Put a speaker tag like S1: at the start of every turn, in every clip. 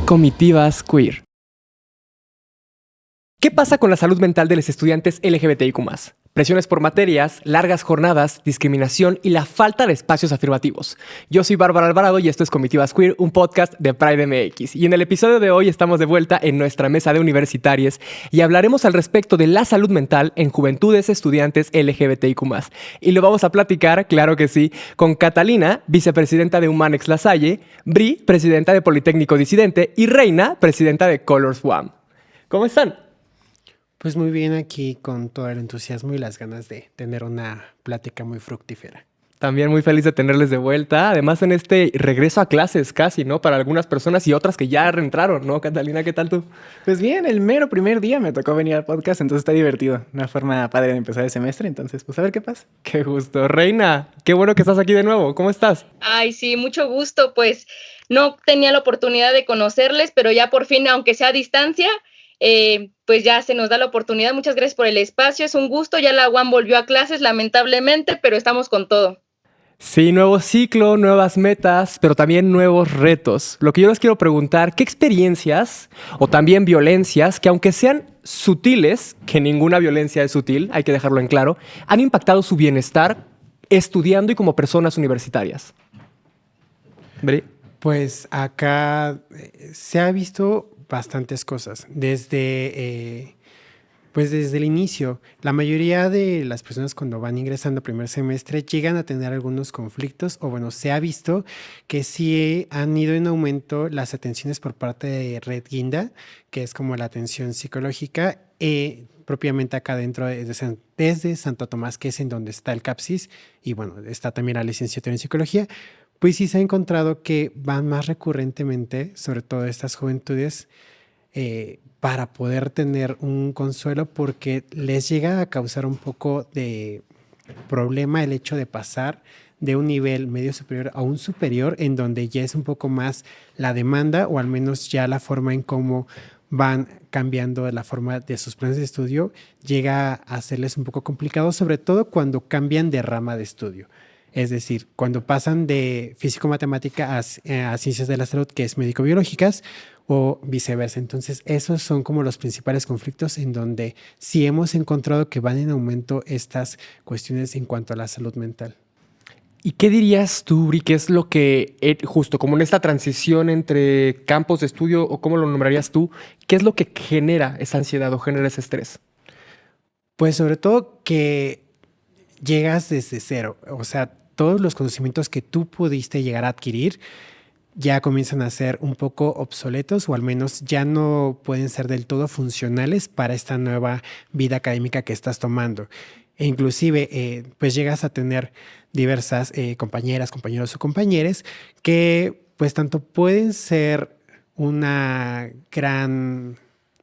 S1: Comitivas queer. ¿Qué pasa con la salud mental de los estudiantes LGBTIQ+? Presiones por materias, largas jornadas, discriminación y la falta de espacios afirmativos. Yo soy Bárbara Alvarado y esto es Comitivas Queer, un podcast de Pride MX. Y en el episodio de hoy estamos de vuelta en nuestra mesa de universitarias y hablaremos al respecto de la salud mental en juventudes estudiantes LGBTIQ+. Y lo vamos a platicar, claro que sí, con Catalina, vicepresidenta de Humanex La Salle, Bri, presidenta de Politécnico Disidente y Reina, presidenta de Colors UAM. ¿Cómo están?
S2: Pues muy bien, aquí con todo el entusiasmo y las ganas de tener una plática muy fructífera.
S1: También muy feliz de tenerles de vuelta, además en este regreso a clases casi, ¿no? Para algunas personas y otras que ya reentraron, ¿no? Catalina, ¿qué tal tú?
S3: Pues bien, el mero primer día me tocó venir al podcast, entonces está divertido. Una forma padre de empezar el semestre, entonces pues a ver qué pasa.
S1: Qué gusto. Reina, qué bueno que estás aquí de nuevo. ¿Cómo estás?
S4: Ay, sí, mucho gusto. Pues no tenía la oportunidad de conocerles, pero ya por fin, aunque sea a distancia, pues ya se nos da la oportunidad. Muchas gracias por el espacio, es un gusto. Ya la UAM volvió a clases, lamentablemente, pero estamos con todo.
S1: Sí, nuevo ciclo, nuevas metas, pero también nuevos retos. Lo que yo les quiero preguntar, ¿qué experiencias o también violencias, que aunque sean sutiles, que ninguna violencia es sutil, hay que dejarlo en claro, han impactado su bienestar estudiando y como personas universitarias? ¿Bri?
S2: Pues acá se ha visto bastantes cosas. Desde el inicio, la mayoría de las personas cuando van ingresando a primer semestre llegan a tener algunos conflictos, o bueno, se ha visto que sí han ido en aumento las atenciones por parte de Red Guinda, que es como la atención psicológica, propiamente acá dentro desde Santo Tomás, que es en donde está el CAPSIS, y bueno, está también la licenciatura en psicología. Pues sí se ha encontrado que van más recurrentemente, sobre todo estas juventudes, para poder tener un consuelo, porque les llega a causar un poco de problema el hecho de pasar de un nivel medio superior a un superior, en donde ya es un poco más la demanda, o al menos ya la forma en cómo van cambiando la forma de sus planes de estudio, llega a hacerles un poco complicado, sobre todo cuando cambian de rama de estudio. Es decir, cuando pasan de físico-matemática a ciencias de la salud, que es médico-biológicas, o viceversa. Entonces, esos son como los principales conflictos en donde sí hemos encontrado que van en aumento estas cuestiones en cuanto a la salud mental.
S1: ¿Y qué dirías tú, Bri, qué es lo que, justo como en esta transición entre campos de estudio, o cómo lo nombrarías tú, qué es lo que genera esa ansiedad o genera ese estrés?
S2: Pues sobre todo que llegas desde cero, o sea, todos los conocimientos que tú pudiste llegar a adquirir ya comienzan a ser un poco obsoletos, o al menos ya no pueden ser del todo funcionales para esta nueva vida académica que estás tomando. E inclusive, pues llegas a tener diversas compañeras, compañeros o compañeres que pues tanto pueden ser una gran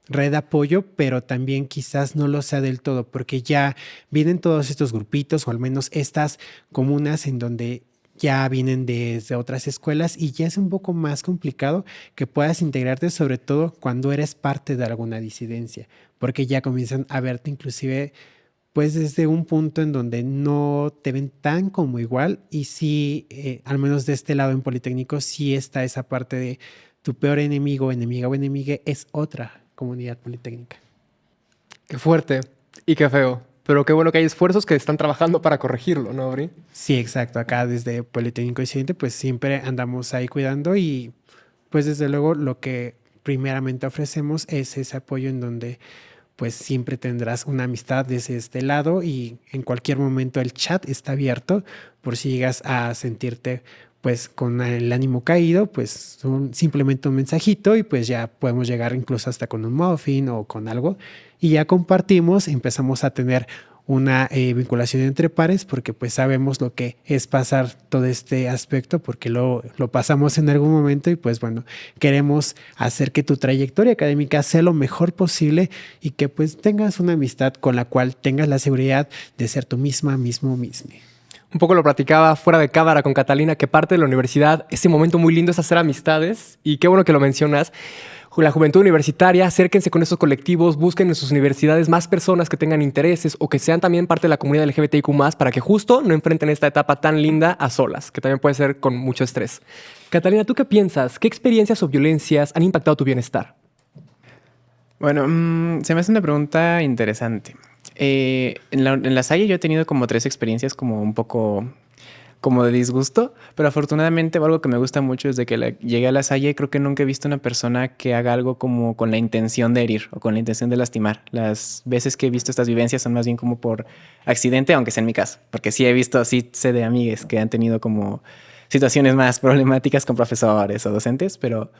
S2: red de apoyo, pero también quizás no lo sea del todo, porque ya vienen todos estos grupitos, o al menos estas comunas en donde ya vienen desde otras escuelas, y ya es un poco más complicado que puedas integrarte, sobre todo cuando eres parte de alguna disidencia, porque ya comienzan a verte inclusive pues desde un punto en donde no te ven tan como igual. Y sí, al menos de este lado en Politécnico, sí está esa parte de tu peor enemigo, enemiga o enemigue es otra comunidad politécnica.
S1: Qué fuerte y qué feo. Pero qué bueno que hay esfuerzos que están trabajando para corregirlo, ¿no, Bri?
S2: Sí, exacto. Acá desde Politécnico Disidente pues siempre andamos ahí cuidando, y pues desde luego lo que primeramente ofrecemos es ese apoyo en donde pues siempre tendrás una amistad desde este lado, y en cualquier momento el chat está abierto por si llegas a sentirte pues con el ánimo caído, pues simplemente un mensajito y pues ya podemos llegar incluso hasta con un muffin o con algo, y ya compartimos, empezamos a tener una vinculación entre pares, porque pues sabemos lo que es pasar todo este aspecto, porque lo pasamos en algún momento, y pues bueno, queremos hacer que tu trayectoria académica sea lo mejor posible, y que pues tengas una amistad con la cual tengas la seguridad de ser tú misma, mismo.
S1: Un poco lo platicaba fuera de cámara con Catalina, que parte de la universidad, ese momento muy lindo es hacer amistades, y qué bueno que lo mencionas. la juventud universitaria, acérquense con esos colectivos, busquen en sus universidades más personas que tengan intereses o que sean también parte de la comunidad LGBTIQ+, para que justo no enfrenten esta etapa tan linda a solas, que también puede ser con mucho estrés. Catalina, ¿tú qué piensas? ¿Qué experiencias o violencias han impactado tu bienestar?
S3: Bueno, se me hace una pregunta interesante. En la Salle yo he tenido como 3 experiencias como un poco como de disgusto, pero afortunadamente algo que me gusta mucho es de que llegué a la Salle y creo que nunca he visto una persona que haga algo como con la intención de herir o con la intención de lastimar. Las veces que he visto estas vivencias son más bien como por accidente, aunque sea en mi caso, porque sí sé de amigues que han tenido como situaciones más problemáticas con profesores o docentes, pero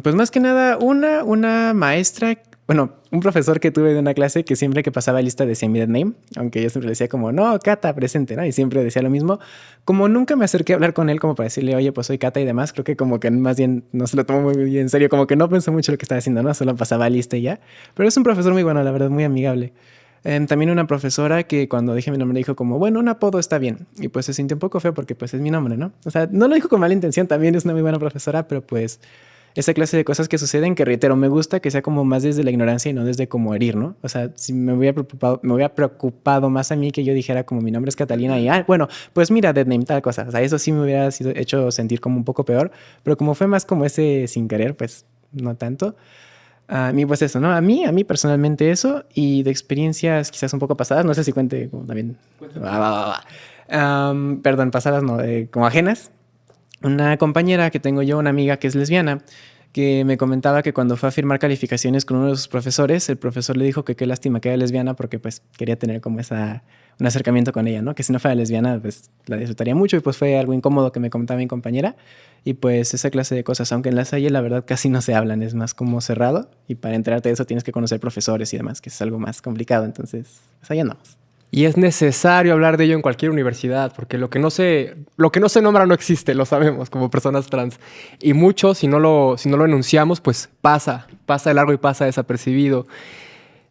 S3: pues más que nada, una maestra, bueno, un profesor que tuve de una clase que siempre que pasaba lista decía mi dead name, aunque yo siempre le decía como, no, Cata, presente, ¿no? Y siempre decía lo mismo. Como nunca me acerqué a hablar con él como para decirle, oye, pues soy Cata y demás, creo que como que más bien no se lo tomó muy bien en serio, como que no pensó mucho lo que estaba haciendo, ¿no? Solo pasaba lista y ya. Pero es un profesor muy bueno, la verdad, muy amigable. También una profesora que cuando dije mi nombre dijo como, bueno, un apodo está bien. Y pues se sintió un poco feo porque pues es mi nombre, ¿no? O sea, no lo dijo con mala intención, también es una muy buena profesora, pero pues esa clase de cosas que suceden, que reitero, me gusta que sea como más desde la ignorancia y no desde como herir, ¿no? O sea, si me hubiera preocupado más a mí que yo dijera como mi nombre es Catalina y, bueno, pues mira, dead name, tal cosa. O sea, eso sí me hubiera hecho sentir como un poco peor, pero como fue más como ese sin querer, pues no tanto. A mí pues eso, ¿no? A mí personalmente eso y de experiencias quizás un poco pasadas, no sé si cuente como también... Perdón, pasadas no, como ajenas. Una compañera que tengo yo, una amiga que es lesbiana, que me comentaba que cuando fue a firmar calificaciones con uno de sus profesores, el profesor le dijo que qué lástima que era lesbiana porque pues quería tener como un acercamiento con ella, ¿no? Que si no fuera lesbiana pues la disfrutaría mucho y pues fue algo incómodo que me comentaba mi compañera y pues esa clase de cosas, aunque en la Salle la verdad casi no se hablan, es más como cerrado y para enterarte de eso tienes que conocer profesores y demás, que es algo más complicado, entonces pues ahí andamos.
S1: Y es necesario hablar de ello en cualquier universidad, porque lo que no se nombra no existe, lo sabemos como personas trans. Y mucho, si no lo enunciamos, pues pasa de largo y pasa desapercibido.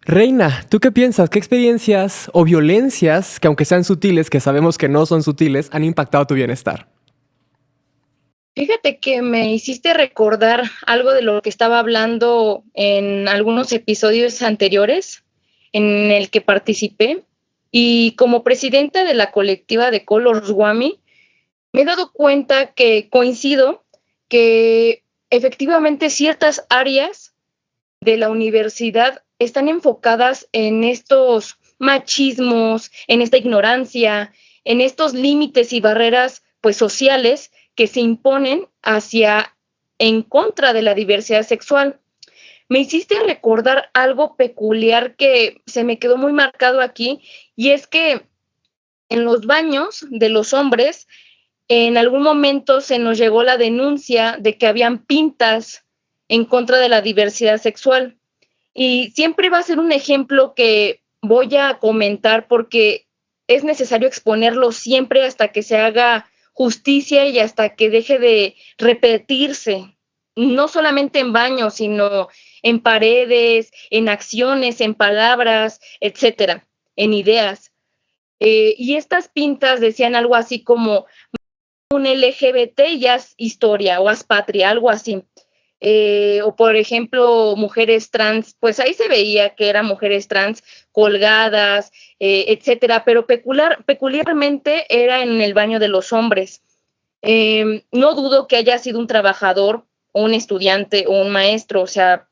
S1: Reina, ¿tú qué piensas? ¿Qué experiencias o violencias, que aunque sean sutiles, que sabemos que no son sutiles, han impactado tu bienestar?
S4: Fíjate que me hiciste recordar algo de lo que estaba hablando en algunos episodios anteriores en el que participé. Y como presidenta de la colectiva de Colors Wami, me he dado cuenta que coincido que efectivamente ciertas áreas de la universidad están enfocadas en estos machismos, en esta ignorancia, en estos límites y barreras pues sociales que se imponen en contra de la diversidad sexual. Me hiciste recordar algo peculiar que se me quedó muy marcado aquí, y es que en los baños de los hombres en algún momento se nos llegó la denuncia de que habían pintas en contra de la diversidad sexual. Y siempre va a ser un ejemplo que voy a comentar porque es necesario exponerlo siempre hasta que se haga justicia y hasta que deje de repetirse, no solamente en baños, sino en paredes, en acciones, en palabras, etcétera, en ideas. Y estas pintas decían algo así como un LGBT ya es historia o haz patria, algo así. O por ejemplo, mujeres trans, pues ahí se veía que eran mujeres trans colgadas, etcétera, pero peculiarmente era en el baño de los hombres. No dudo que haya sido un trabajador o un estudiante o un maestro, o sea,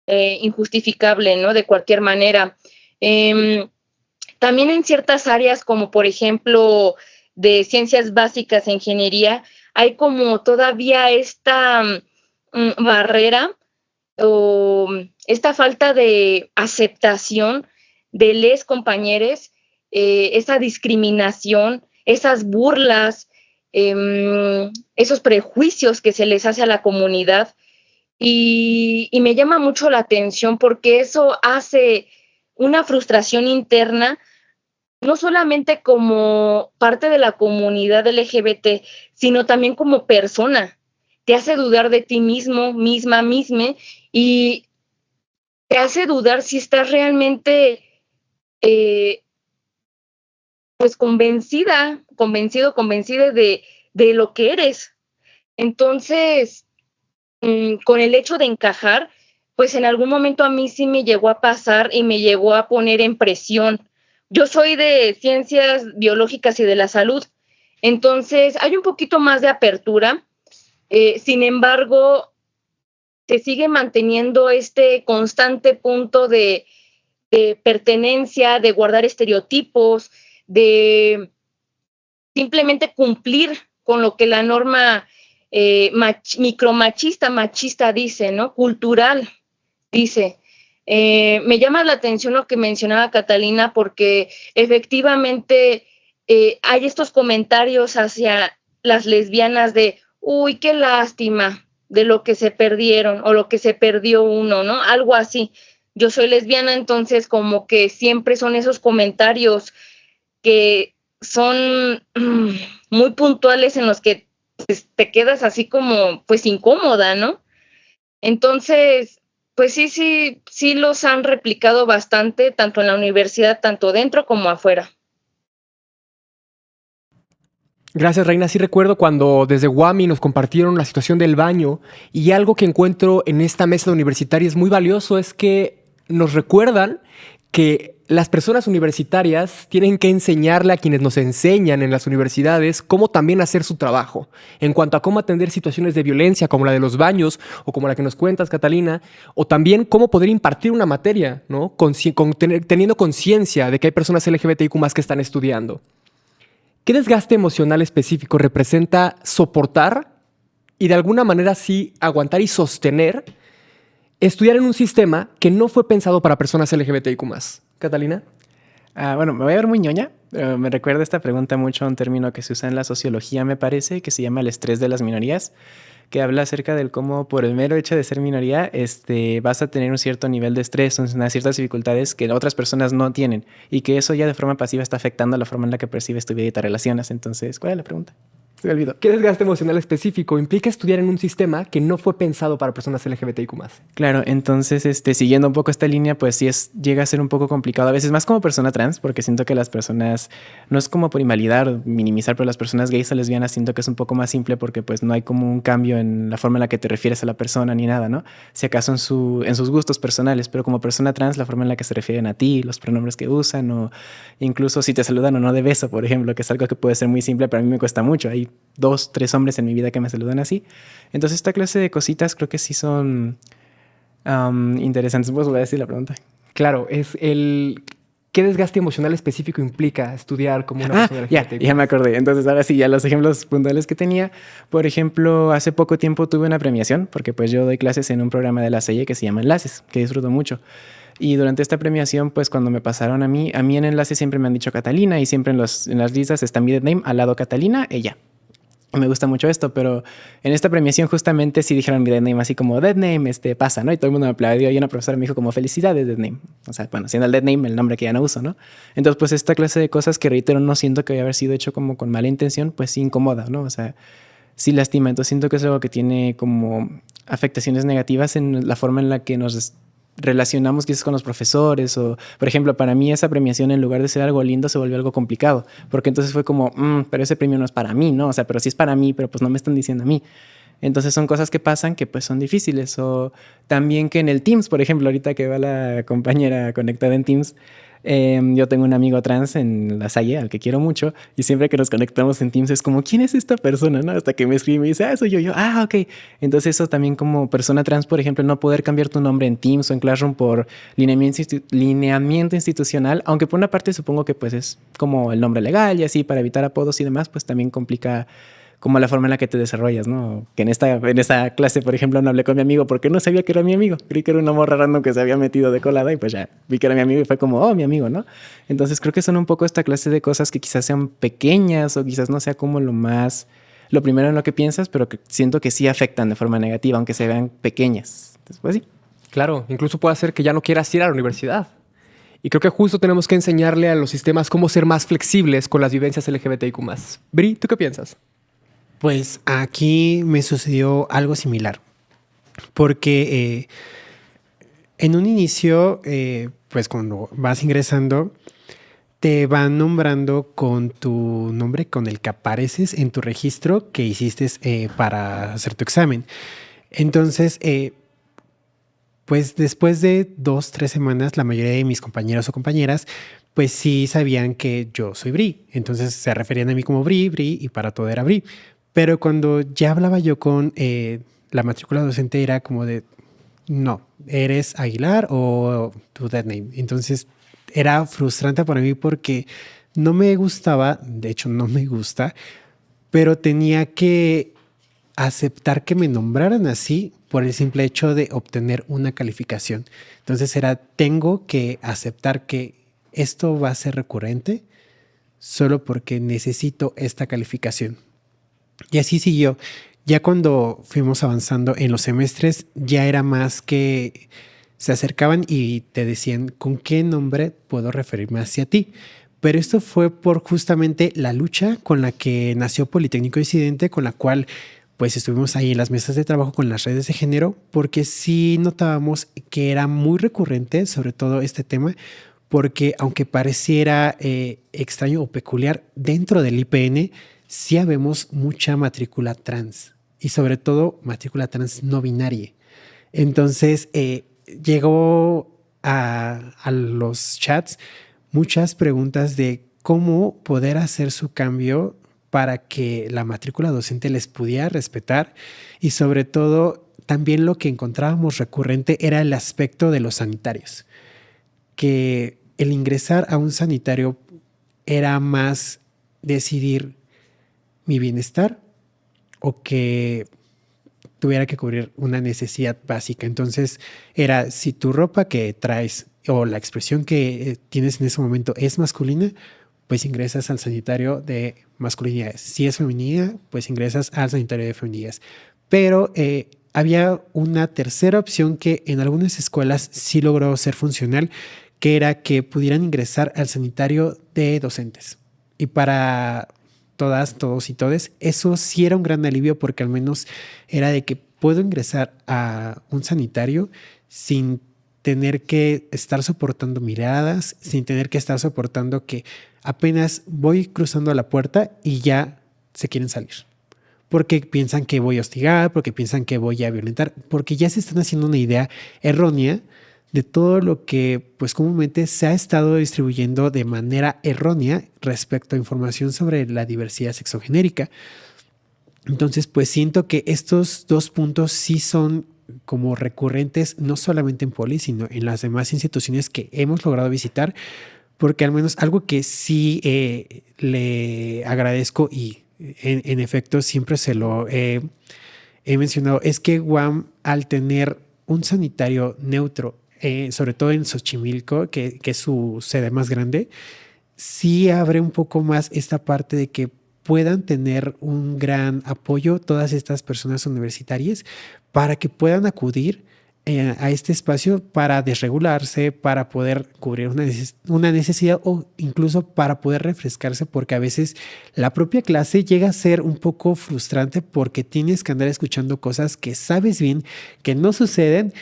S4: injustificable, ¿no? De cualquier manera. También en ciertas áreas, como por ejemplo de ciencias básicas e ingeniería, hay como todavía esta barrera o esta falta de aceptación de les compañeros, esa discriminación, esas burlas, esos prejuicios que se les hace a la comunidad. Y me llama mucho la atención porque eso hace una frustración interna, no solamente como parte de la comunidad LGBT, sino también como persona. Te hace dudar de ti mismo, misma, y te hace dudar si estás realmente eh, pues convencida de lo que eres. Entonces, con el hecho de encajar, pues en algún momento a mí sí me llegó a pasar y me llegó a poner en presión. Yo soy de ciencias biológicas y de la salud, entonces hay un poquito más de apertura. Sin embargo, se sigue manteniendo este constante punto de pertenencia, de guardar estereotipos, de simplemente cumplir con lo que la norma machista dice, ¿no? Cultural dice. Me llama la atención lo que mencionaba Catalina, porque efectivamente hay estos comentarios hacia las lesbianas de, uy, qué lástima de lo que se perdieron o lo que se perdió uno, ¿no? Algo así. Yo soy lesbiana, entonces como que siempre son esos comentarios que son muy puntuales en los que pues, te quedas así como pues incómoda, ¿no? Entonces, pues sí los han replicado bastante, tanto en la universidad, tanto dentro como afuera.
S1: Gracias, Reina. Sí recuerdo cuando desde WAMI nos compartieron la situación del baño, y algo que encuentro en esta mesa universitaria es muy valioso, es que nos recuerdan que las personas universitarias tienen que enseñarle a quienes nos enseñan en las universidades cómo también hacer su trabajo, en cuanto a cómo atender situaciones de violencia como la de los baños o como la que nos cuentas, Catalina, o también cómo poder impartir una materia, ¿no? Teniendo conciencia de que hay personas LGBTIQ+ que están estudiando. ¿Qué desgaste emocional específico representa soportar y de alguna manera sí aguantar y sostener estudiar en un sistema que no fue pensado para personas LGBTIQ+? ¿Catalina?
S3: Bueno, me voy a ver muy ñoña, pero me recuerda esta pregunta mucho a un término que se usa en la sociología, me parece, que se llama el estrés de las minorías, que habla acerca del cómo por el mero hecho de ser minoría vas a tener un cierto nivel de estrés, unas ciertas dificultades que otras personas no tienen, y que eso ya de forma pasiva está afectando la forma en la que percibes tu vida y te relacionas. Entonces, ¿cuál es la pregunta? Se me olvidó.
S1: ¿Qué desgaste emocional específico implica estudiar en un sistema que no fue pensado para personas LGBTIQ+?
S3: Claro, entonces, siguiendo un poco esta línea, pues sí llega a ser un poco complicado, a veces más como persona trans, porque siento que las personas, no es como por invalidar o minimizar, pero las personas gays o lesbianas siento que es un poco más simple porque pues no hay como un cambio en la forma en la que te refieres a la persona ni nada, ¿no? Si acaso en sus gustos personales, pero como persona trans, la forma en la que se refieren a ti, los pronombres que usan, o incluso si te saludan o no de beso, por ejemplo, que es algo que puede ser muy simple, pero a mí me cuesta mucho. Hay 2, 3 hombres en mi vida que me saludan así. Entonces esta clase de cositas creo que sí son interesantes. ¿Vos voy a decir la pregunta?
S1: Claro, es ¿qué desgaste emocional específico implica estudiar como una persona LGBTIQ+?
S3: Ya me acordé. Entonces ahora sí, ya los ejemplos puntuales que tenía. Por ejemplo, hace poco tiempo tuve una premiación, porque pues yo doy clases en un programa de la CEIE que se llama Enlaces, que disfruto mucho. Y durante esta premiación, pues cuando me pasaron a mí en Enlaces siempre me han dicho Catalina, y siempre en las listas está mi dead name, al lado Catalina, ella. Me gusta mucho esto, pero en esta premiación justamente sí dijeron mi dead name así como dead name, pasa, ¿no? Y todo el mundo me aplaudió y una profesora me dijo como felicidades dead name. O sea, bueno, siendo el dead name el nombre que ya no uso, ¿no? Entonces, pues esta clase de cosas que reitero no siento que haya haber sido hecho como con mala intención, pues sí incomoda, ¿no? O sea, sí lastima. Entonces siento que es algo que tiene como afectaciones negativas en la forma en la que nos relacionamos quizás con los profesores, o por ejemplo para mí esa premiación en lugar de ser algo lindo se volvió algo complicado, porque entonces fue como pero ese premio no es para mí, ¿no? O sea, pero sí es para mí, pero pues no me están diciendo a mí. Entonces son cosas que pasan que pues son difíciles. O también que en el Teams, por ejemplo, ahorita que va la compañera conectada en Teams, yo tengo un amigo trans en la Salle al que quiero mucho, y siempre que nos conectamos en Teams es como, ¿quién es esta persona? ¿No? Hasta que me escribe y me dice, soy yo. Ok. Entonces eso también como persona trans, por ejemplo, no poder cambiar tu nombre en Teams o en Classroom por lineamiento institucional, aunque por una parte supongo que pues es como el nombre legal y así para evitar apodos y demás, pues también complica como la forma en la que te desarrollas, ¿no? Que en esta clase, por ejemplo, no hablé con mi amigo porque no sabía que era mi amigo. Creí que era una morra random que se había metido de colada y pues ya vi que era mi amigo y fue como, mi amigo, ¿no? Entonces creo que son un poco esta clase de cosas que quizás sean pequeñas o quizás no sea como lo primero en lo que piensas, pero que siento que sí afectan de forma negativa, aunque se vean pequeñas. Entonces, pues sí.
S1: Claro, incluso puede hacer que ya no quieras ir a la universidad. Y creo que justo tenemos que enseñarle a los sistemas cómo ser más flexibles con las vivencias LGBTIQ+. Bri, ¿tú qué piensas?
S2: Pues aquí me sucedió algo similar, porque en un inicio, pues cuando vas ingresando, te van nombrando con tu nombre, con el que apareces en tu registro que hiciste para hacer tu examen. Entonces, pues después de 2, 3 semanas, la mayoría de mis compañeros o compañeras, pues sí sabían que yo soy Bri. Entonces se referían a mí como Bri, y para todo era Bri. Pero cuando ya hablaba yo con la matrícula docente era como de, no, eres Aguilar o tu dead name. Entonces era frustrante para mí porque no me gustaba, de hecho no me gusta, pero tenía que aceptar que me nombraran así por el simple hecho de obtener una calificación. Entonces era, tengo que aceptar que esto va a ser recurrente solo porque necesito esta calificación. Y así siguió. Ya cuando fuimos avanzando en los semestres, ya era más que se acercaban y te decían, ¿con qué nombre puedo referirme hacia ti? Pero esto fue por justamente la lucha con la que nació Politécnico Disidente, con la cual pues estuvimos ahí en las mesas de trabajo con las redes de género, porque sí notábamos que era muy recurrente, sobre todo este tema, porque aunque pareciera extraño o peculiar, dentro del IPN sí habemos mucha matrícula trans y sobre todo matrícula trans no binaria. Entonces llegó a los chats muchas preguntas de cómo poder hacer su cambio para que la matrícula docente les pudiera respetar y sobre todo también lo que encontrábamos recurrente era el aspecto de los sanitarios, que el ingresar a un sanitario era más decidir mi bienestar o que tuviera que cubrir una necesidad básica. Entonces era si tu ropa que traes o la expresión que tienes en ese momento es masculina, pues ingresas al sanitario de masculinidades. Si es femenina, pues ingresas al sanitario de feminidades. Pero había una tercera opción que en algunas escuelas sí logró ser funcional, que era que pudieran ingresar al sanitario de docentes. Y para todas, todos y todes, eso sí era un gran alivio porque al menos era de que puedo ingresar a un sanitario sin tener que estar soportando miradas, sin tener que estar soportando que apenas voy cruzando la puerta y ya se quieren salir. Porque piensan que voy a hostigar, porque piensan que voy a violentar, porque ya se están haciendo una idea errónea de todo lo que pues comúnmente se ha estado distribuyendo de manera errónea respecto a información sobre la diversidad sexogenérica. Entonces pues siento que estos dos puntos sí son como recurrentes, no solamente en Poli, sino en las demás instituciones que hemos logrado visitar, porque al menos algo que sí le agradezco y en efecto siempre se lo he mencionado, es que UAM al tener un sanitario neutro, sobre todo en Xochimilco, que es su sede más grande, sí abre un poco más esta parte de que puedan tener un gran apoyo todas estas personas universitarias para que puedan acudir a este espacio para desregularse, para poder cubrir una necesidad o incluso para poder refrescarse, porque a veces la propia clase llega a ser un poco frustrante porque tienes que andar escuchando cosas que sabes bien que no suceden,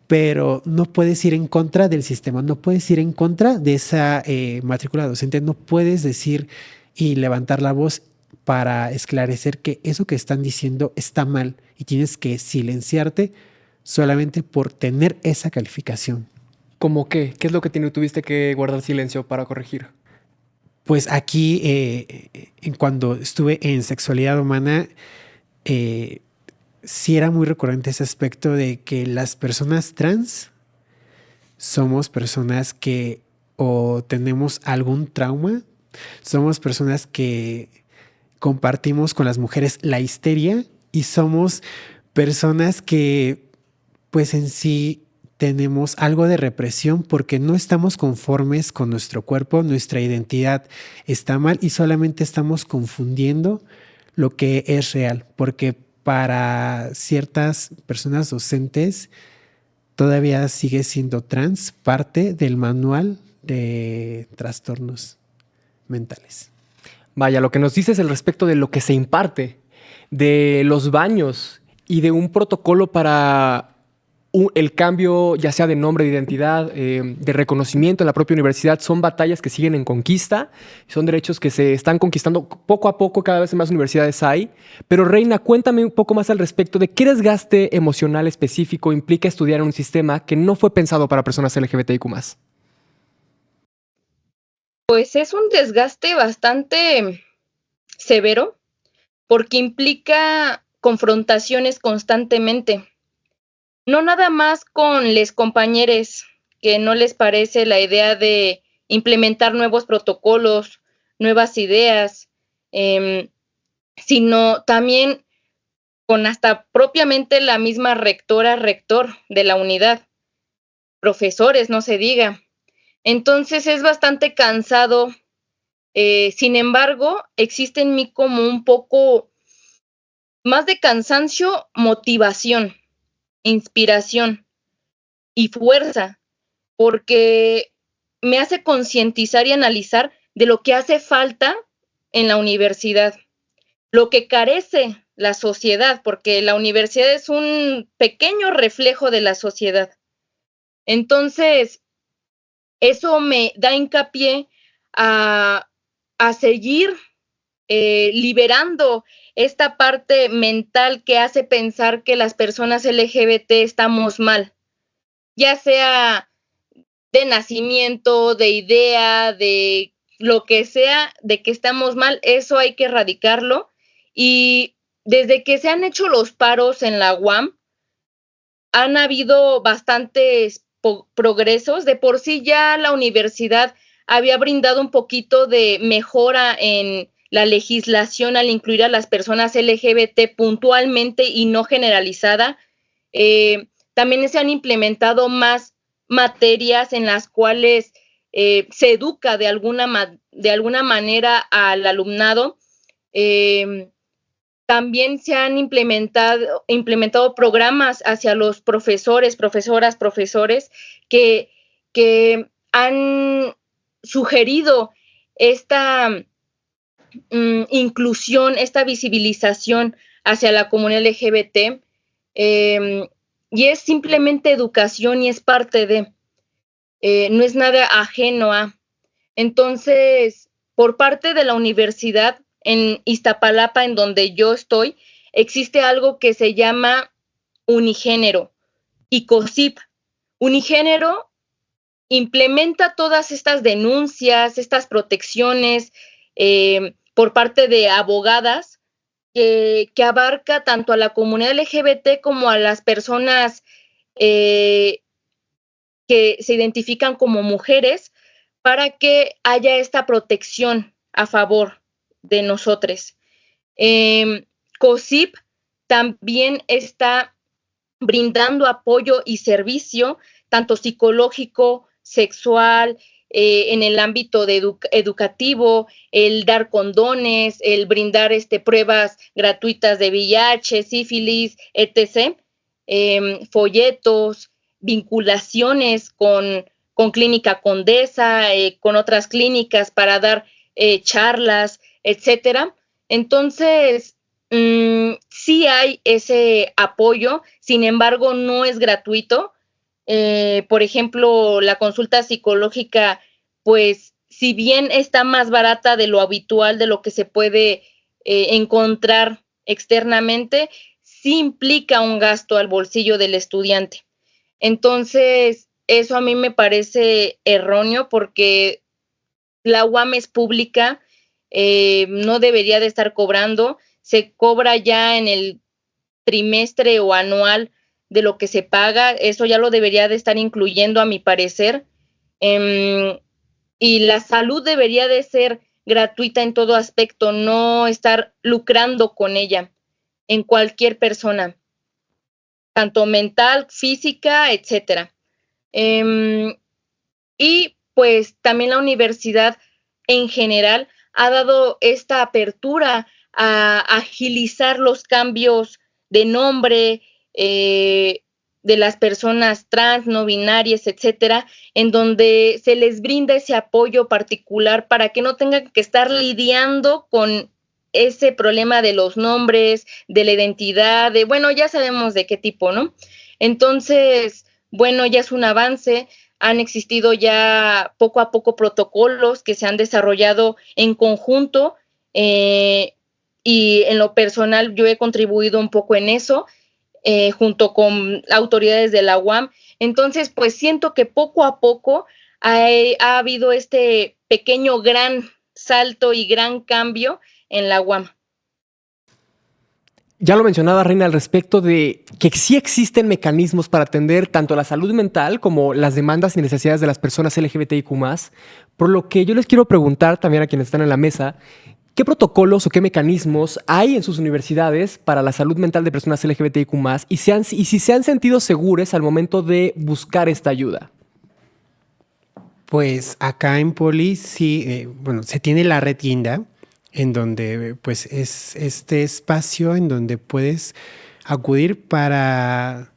S2: pero no puedes ir en contra del sistema, no puedes ir en contra de esa matrícula docente, no puedes decir y levantar la voz para esclarecer que eso que están diciendo está mal y tienes que silenciarte solamente por tener esa calificación.
S1: ¿Cómo qué? ¿Qué es lo que tuviste que guardar silencio para corregir?
S2: Pues aquí, cuando estuve en sexualidad humana, sí era muy recurrente ese aspecto de que las personas trans somos personas que o tenemos algún trauma, somos personas que compartimos con las mujeres la histeria y somos personas que pues en sí tenemos algo de represión porque no estamos conformes con nuestro cuerpo, nuestra identidad está mal y solamente estamos confundiendo lo que es real, porque para ciertas personas docentes todavía sigue siendo trans parte del manual de trastornos mentales.
S1: Vaya, lo que nos dices al respecto de lo que se imparte, de los baños y de un protocolo para el cambio, ya sea de nombre, de identidad, de reconocimiento en la propia universidad, son batallas que siguen en conquista, son derechos que se están conquistando poco a poco, cada vez más universidades hay. Pero Reina, cuéntame un poco más al respecto de qué desgaste emocional específico implica estudiar en un sistema que no fue pensado para personas LGBTIQ+.
S4: Pues es un desgaste bastante severo porque implica confrontaciones constantemente. No nada más con los compañeros que no les parece la idea de implementar nuevos protocolos, nuevas ideas, sino también con hasta propiamente la misma rectora, rector de la unidad, profesores, no se diga. Entonces es bastante cansado. Sin embargo, existe en mí como un poco más de cansancio, motivación, inspiración y fuerza, porque me hace concientizar y analizar de lo que hace falta en la universidad, lo que carece la sociedad, porque la universidad es un pequeño reflejo de la sociedad. Entonces, eso me da hincapié a seguir liberando esta parte mental que hace pensar que las personas LGBT estamos mal, ya sea de nacimiento, de idea, de lo que sea, de que estamos mal, eso hay que erradicarlo. Y desde que se han hecho los paros en la UAM, han habido bastantes progresos. De por sí ya la universidad había brindado un poquito de mejora en la legislación al incluir a las personas LGBT puntualmente y no generalizada. También se han implementado más materias en las cuales se educa de alguna manera al alumnado. También se han implementado programas hacia los profesores, profesoras, profesores que han sugerido esta inclusión, esta visibilización hacia la comunidad LGBT, y es simplemente educación y es parte de, no es nada ajeno a. Entonces, por parte de la universidad, en Iztapalapa, en donde yo estoy, existe algo que se llama unigénero y COSIP. Unigénero implementa todas estas denuncias, estas protecciones por parte de abogadas que abarca tanto a la comunidad LGBT como a las personas que se identifican como mujeres, para que haya esta protección a favor de nosotros. COSIP también está brindando apoyo y servicio, tanto psicológico, sexual, en el ámbito de educativo, el dar condones, el brindar pruebas gratuitas de VIH, sífilis, etc., folletos, vinculaciones con Clínica Condesa, con otras clínicas para dar charlas, etcétera. Entonces, sí hay ese apoyo, sin embargo, no es gratuito. Por ejemplo, la consulta psicológica, pues, si bien está más barata de lo habitual, de lo que se puede encontrar externamente, sí implica un gasto al bolsillo del estudiante. Entonces, eso a mí me parece erróneo porque la UAM es pública, no debería de estar cobrando, se cobra ya en el trimestre o anual de lo que se paga, eso ya lo debería de estar incluyendo a mi parecer, y la salud debería de ser gratuita en todo aspecto, no estar lucrando con ella en cualquier persona, tanto mental, física, etcétera. Y pues también la universidad en general ha dado esta apertura a agilizar los cambios de nombre de las personas trans, no binarias, etcétera, en donde se les brinda ese apoyo particular para que no tengan que estar lidiando con ese problema de los nombres, de la identidad, bueno, ya sabemos de qué tipo, ¿no? Entonces, bueno, ya es un avance. Han existido ya poco a poco protocolos que se han desarrollado en conjunto, y en lo personal yo he contribuido un poco en eso, junto con autoridades de la UAM. Entonces, pues siento que poco a poco ha habido este pequeño gran salto y gran cambio en la UAM.
S1: Ya lo mencionaba Reina al respecto de que sí existen mecanismos para atender tanto la salud mental como las demandas y necesidades de las personas LGBTIQ+. Por lo que yo les quiero preguntar también a quienes están en la mesa, ¿qué protocolos o qué mecanismos hay en sus universidades para la salud mental de personas LGBTIQ+, y si se han sentido seguros al momento de buscar esta ayuda?
S2: Pues acá en Poli sí, se tiene la red Guinda, en donde pues es este espacio en donde puedes acudir para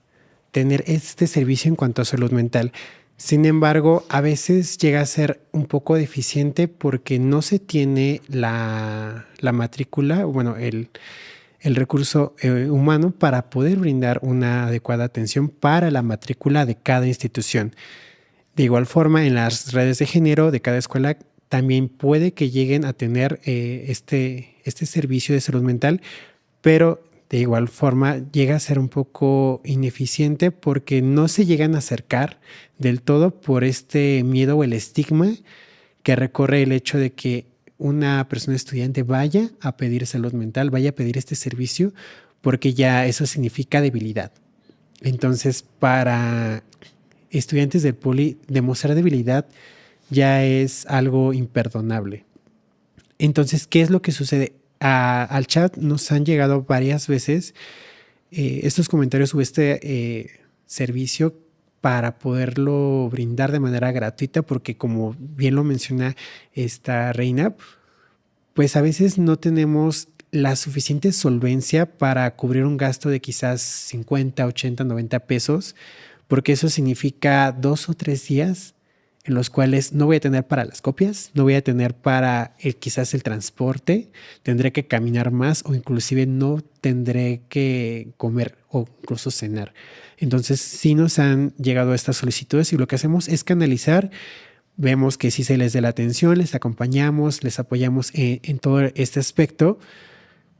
S2: tener este servicio en cuanto a salud mental. Sin embargo, a veces llega a ser un poco deficiente porque no se tiene la matrícula, el recurso humano para poder brindar una adecuada atención para la matrícula de cada institución. De igual forma, en las redes de género de cada escuela también puede que lleguen a tener este servicio de salud mental, pero de igual forma llega a ser un poco ineficiente porque no se llegan a acercar del todo por este miedo o el estigma que recorre el hecho de que una persona estudiante vaya a pedir salud mental, vaya a pedir este servicio, porque ya eso significa debilidad. Entonces, para estudiantes del Poli, demostrar debilidad ya es algo imperdonable. Entonces, ¿qué es lo que sucede? Al chat nos han llegado varias veces estos comentarios o este servicio para poderlo brindar de manera gratuita, porque como bien lo menciona esta Reina, pues a veces no tenemos la suficiente solvencia para cubrir un gasto de quizás 50, 80, 90 pesos, porque eso significa 2 o 3 días en los cuales no voy a tener para las copias, no voy a tener para quizás el transporte, tendré que caminar más o inclusive no tendré que comer o incluso cenar. Entonces sí nos han llegado estas solicitudes y lo que hacemos es canalizar, vemos que sí se les dé la atención, les acompañamos, les apoyamos en todo este aspecto,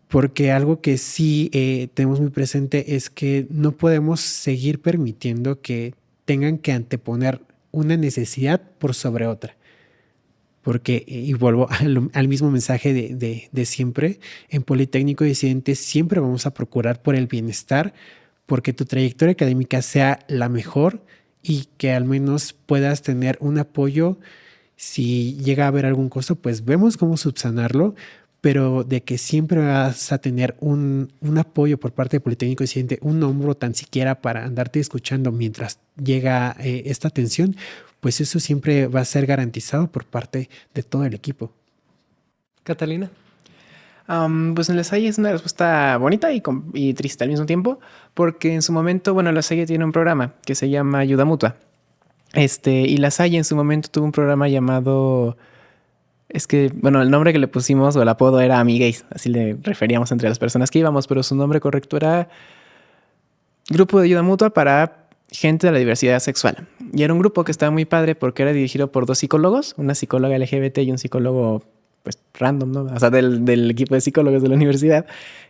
S2: porque algo que sí tenemos muy presente es que no podemos seguir permitiendo que tengan que anteponer una necesidad por sobre otra. Porque, y vuelvo al mismo mensaje de siempre, en Politécnico Disidente siempre vamos a procurar por el bienestar, porque tu trayectoria académica sea la mejor y que al menos puedas tener un apoyo. Si llega a haber algún costo, pues vemos cómo subsanarlo, pero de que siempre vas a tener un apoyo por parte de Politécnico Disidente, un hombro tan siquiera para andarte escuchando mientras llega esta atención, pues eso siempre va a ser garantizado por parte de todo el equipo.
S1: Catalina.
S3: Pues en La Salle es una respuesta bonita y triste al mismo tiempo, porque en su momento, La Salle tiene un programa que se llama Ayuda Mutua. Y La Salle en su momento tuvo un programa llamado... el nombre que le pusimos o el apodo era Amigues, así le referíamos entre las personas que íbamos, pero su nombre correcto era Grupo de Ayuda Mutua para Gente de la Diversidad Sexual. Y era un grupo que estaba muy padre porque era dirigido por 2 psicólogos, una psicóloga LGBT y un psicólogo pues random, ¿no? O sea, del equipo de psicólogos de la universidad,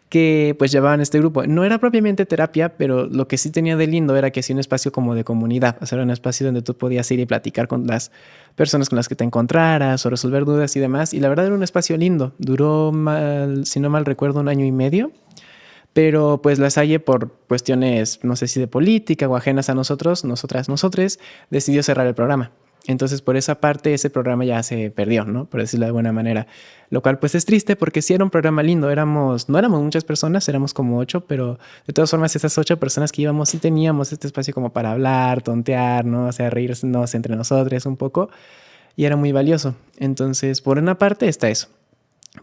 S3: que pues llevaban este grupo. No era propiamente terapia, pero lo que sí tenía de lindo era que hacía un espacio como de comunidad. O sea, era un espacio donde tú podías ir y platicar con las personas con las que te encontraras o resolver dudas y demás. Y la verdad era un espacio lindo. Duró, si no mal recuerdo, 1 año y medio. Pero pues La Salle, por cuestiones, no sé si de política o ajenas a nosotros, nosotres, decidió cerrar el programa. Entonces, por esa parte, ese programa ya se perdió, ¿no? Por decirlo de buena manera. Lo cual, pues, es triste porque sí era un programa lindo. No éramos muchas personas, éramos como 8, pero de todas formas, esas 8 personas que íbamos sí teníamos este espacio como para hablar, tontear, ¿no? O sea, reírnos entre nosotros un poco. Y era muy valioso. Entonces, por una parte está eso.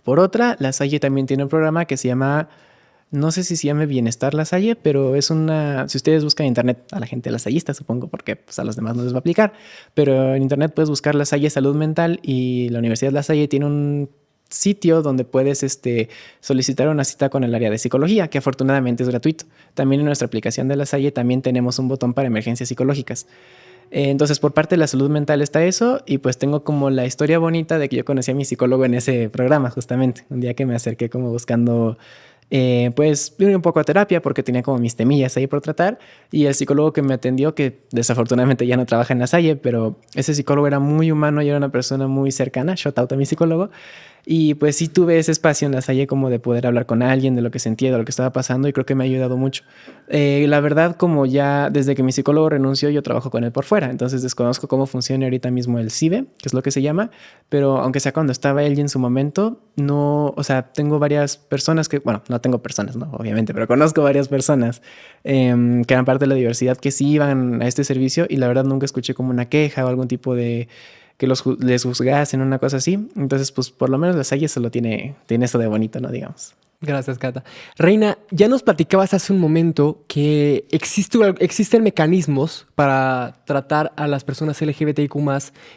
S3: Por otra, La Salle también tiene un programa que se llama... No sé si se llame Bienestar La Salle, pero es una... Si ustedes buscan en internet, a la gente lasallista, supongo, porque pues, a los demás no les va a aplicar, pero en internet puedes buscar La Salle Salud Mental y la Universidad La Salle tiene un sitio donde puedes solicitar una cita con el área de psicología, que afortunadamente es gratuito. También en nuestra aplicación de La Salle también tenemos un botón para emergencias psicológicas. Entonces, por parte de la salud mental está eso, y pues tengo como la historia bonita de que yo conocí a mi psicólogo en ese programa, justamente. Un día que me acerqué como buscando, pues, ir un poco a terapia porque tenía como mis temillas ahí por tratar, y el psicólogo que me atendió, que desafortunadamente ya no trabaja en La Salle, pero ese psicólogo era muy humano y era una persona muy cercana, shout out a mi psicólogo. Y pues sí tuve ese espacio en La Salle como de poder hablar con alguien de lo que sentía, de lo que estaba pasando, y creo que me ha ayudado mucho. La verdad, como ya desde que mi psicólogo renunció, yo trabajo con él por fuera, entonces desconozco cómo funciona ahorita mismo el CIBE, que es lo que se llama, pero aunque sea cuando estaba él y en su momento, no, o sea, tengo varias personas que, bueno, no tengo personas, no, obviamente, pero conozco varias personas que eran parte de la diversidad que sí iban a este servicio, y la verdad nunca escuché como una queja o algún tipo de que les juzgasen, una cosa así. Entonces, pues por lo menos La Salle solo tiene eso de bonito, ¿no? Digamos.
S1: Gracias, Cata. Reina, ya nos platicabas hace un momento que existen mecanismos para tratar a las personas LGBTIQ+,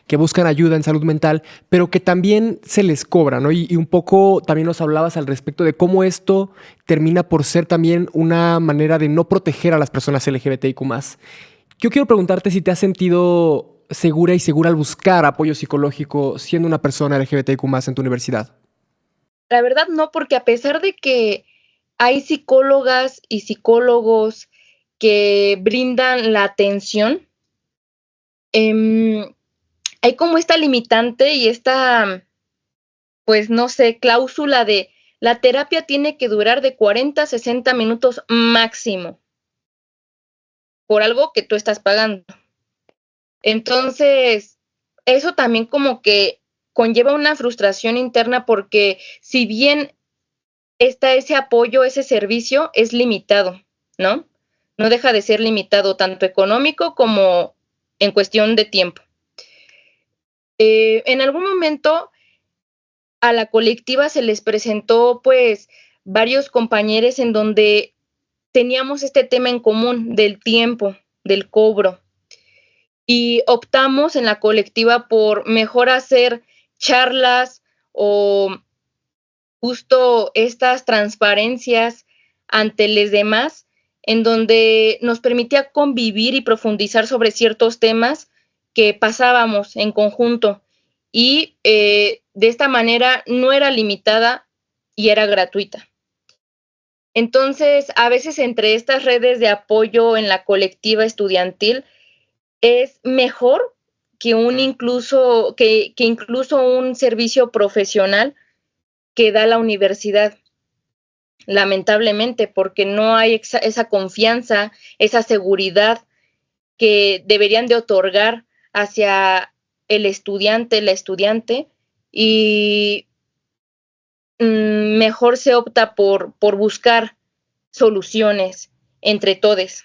S1: que buscan ayuda en salud mental, pero que también se les cobra, ¿no? Y un poco también nos hablabas al respecto de cómo esto termina por ser también una manera de no proteger a las personas LGBTIQ+. Yo quiero preguntarte si te has sentido segura al buscar apoyo psicológico siendo una persona LGBTIQ+ en tu universidad.
S4: La verdad no, porque a pesar de que hay psicólogas y psicólogos que brindan la atención, hay como esta limitante y esta, pues no sé, cláusula de la terapia tiene que durar de 40 a 60 minutos máximo, por algo que tú estás pagando. Entonces, eso también como que conlleva una frustración interna, porque si bien está ese apoyo, ese servicio, es limitado, ¿no? No deja de ser limitado tanto económico como en cuestión de tiempo. En algún momento a la colectiva se les presentó pues varios compañeros en donde teníamos este tema en común del tiempo, del cobro. Y optamos en la colectiva por mejor hacer charlas o justo estas transparencias ante los demás, en donde nos permitía convivir y profundizar sobre ciertos temas que pasábamos en conjunto. Y de esta manera no era limitada y era gratuita. Entonces, a veces entre estas redes de apoyo en la colectiva estudiantil, es mejor que incluso un servicio profesional que da la universidad, lamentablemente, porque no hay esa confianza, esa seguridad que deberían de otorgar hacia el estudiante, la estudiante, y mejor se opta por buscar soluciones entre todos.